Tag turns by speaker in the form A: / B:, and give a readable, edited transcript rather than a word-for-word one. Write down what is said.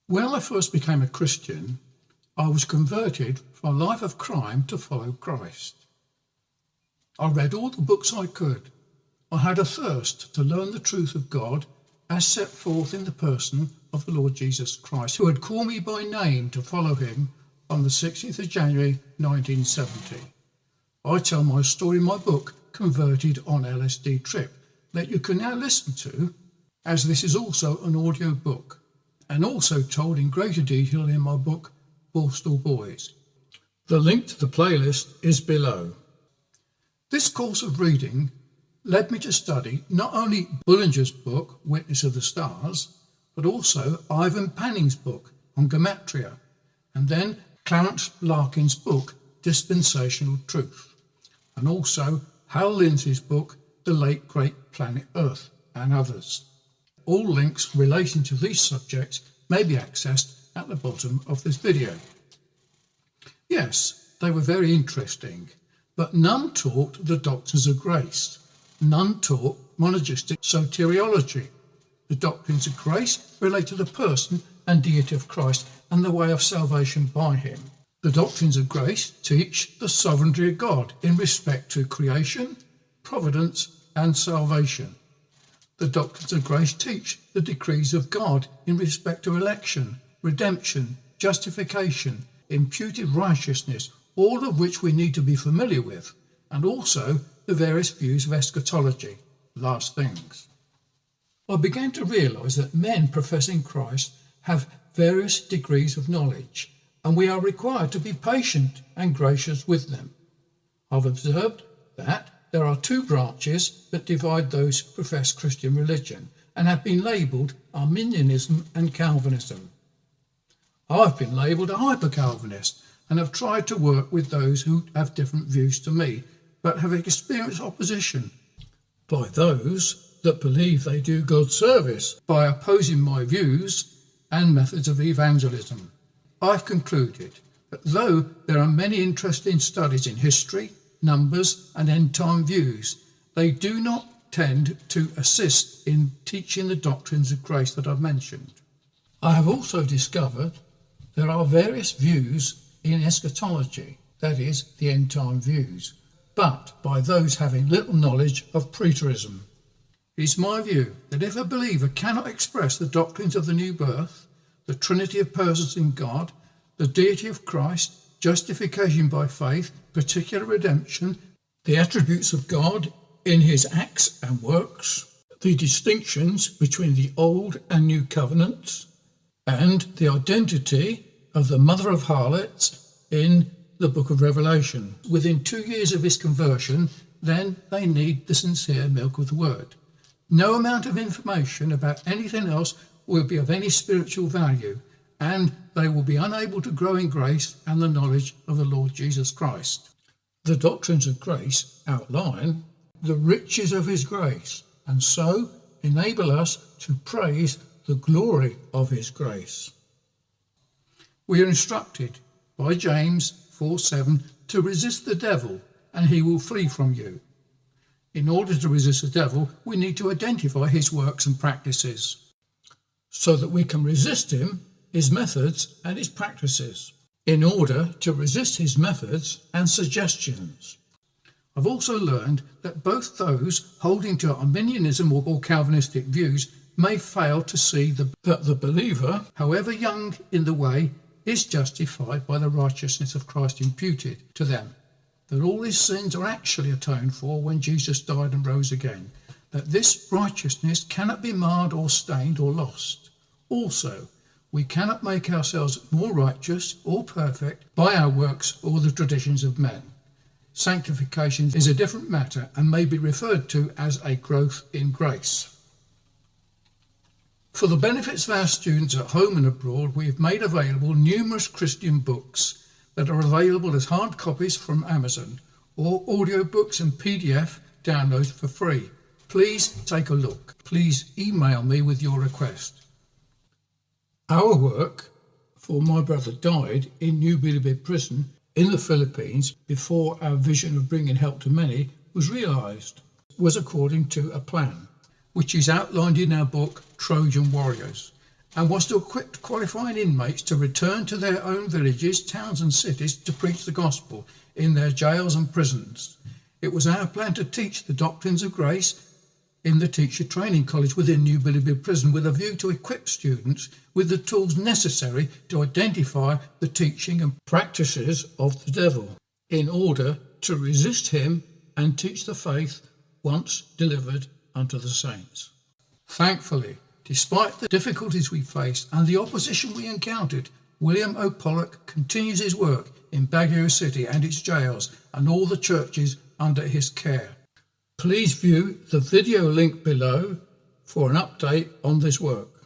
A: When I first became a Christian, I was converted from a life of crime to follow Christ. I read all the books I could. I had a thirst to learn the truth of God as set forth in the person of the Lord Jesus Christ, who had called me by name to follow him on the 16th of January 1970. I tell my story in my book, Converted on LSD Trip, that you can now listen to, as this is also an audio book, and also told in greater detail in my book, Borstal Boys. The link to the playlist is below. This course of reading led me to study not only Bullinger's book, Witness of the Stars, but also Ivan Panning's book on Gematria, and then Clarence Larkin's book, Dispensational Truth, and also Hal Lindsy's book, The Late Great Planet Earth, and others. All links relating to these subjects may be accessed at the bottom of this video. Yes, they were very interesting, but none taught the doctrines of grace. None taught monergistic soteriology. The doctrines of grace relate to the person and deity of Christ and the way of salvation by him. The doctrines of grace teach the sovereignty of God in respect to creation, providence, and salvation. The doctrines of grace teach the decrees of God in respect to election, redemption, justification, imputed righteousness, all of which we need to be familiar with, and also the various views of eschatology, last things. I began to realise that men professing Christ have various degrees of knowledge, and we are required to be patient and gracious with them. I've observed that there are two branches that divide those who profess Christian religion and have been labelled Arminianism and Calvinism. I've been labelled a hyper-Calvinist and have tried to work with those who have different views to me, but have experienced opposition by those that believe they do God's service by opposing my views and methods of evangelism. I've concluded that though there are many interesting studies in history, numbers and end-time views, they do not tend to assist in teaching the doctrines of grace that I've mentioned. I have also discovered there are various views in eschatology, that is, the end-time views, but by those having little knowledge of preterism. It is my view that if a believer cannot express the doctrines of the new birth, the Trinity of persons in God, the deity of Christ, justification by faith, particular redemption, the attributes of God in his acts and works, the distinctions between the Old and New Covenants, and the identity of the mother of harlots in the book of Revelation. Within 2 years of his conversion, then they need the sincere milk of the word. No amount of information about anything else will be of any spiritual value, and they will be unable to grow in grace and the knowledge of the Lord Jesus Christ. The doctrines of grace outline the riches of his grace, and so enable us to praise the glory of his grace. We are instructed by James 4:7 to resist the devil and he will flee from you. In order to resist the devil, we need to identify his works and practices so that we can resist him, his methods and his practices, in order to resist his methods and suggestions. I've also learned that both those holding to Arminianism or Calvinistic views may fail to see that the believer, however young in the way, is justified by the righteousness of Christ imputed to them, that all his sins are actually atoned for when Jesus died and rose again, that this righteousness cannot be marred or stained or lost. Also, we cannot make ourselves more righteous or perfect by our works or the traditions of men. Sanctification is a different matter and may be referred to as a growth in grace. For the benefits of our students at home and abroad, we have made available numerous Christian books that are available as hard copies from Amazon or audiobooks and PDF downloads for free. Please take a look. Please email me with your request. Our work for my brother died in New Bilibid prison in the Philippines before our vision of bringing help to many was realised, was according to a plan, which is outlined in our book, Trojan Warriors, and was to equip qualifying inmates to return to their own villages, towns and cities to preach the gospel in their jails and prisons. It was our plan to teach the doctrines of grace in the teacher training college within New Bilibid prison, with a view to equip students with the tools necessary to identify the teaching and practices of the devil in order to resist him and teach the faith once delivered unto the saints. Thankfully, despite the difficulties we faced and the opposition we encountered, William O Poloc continues his work in Baguio City and its jails and all the churches under his care. Please view the video link below for an update on this work.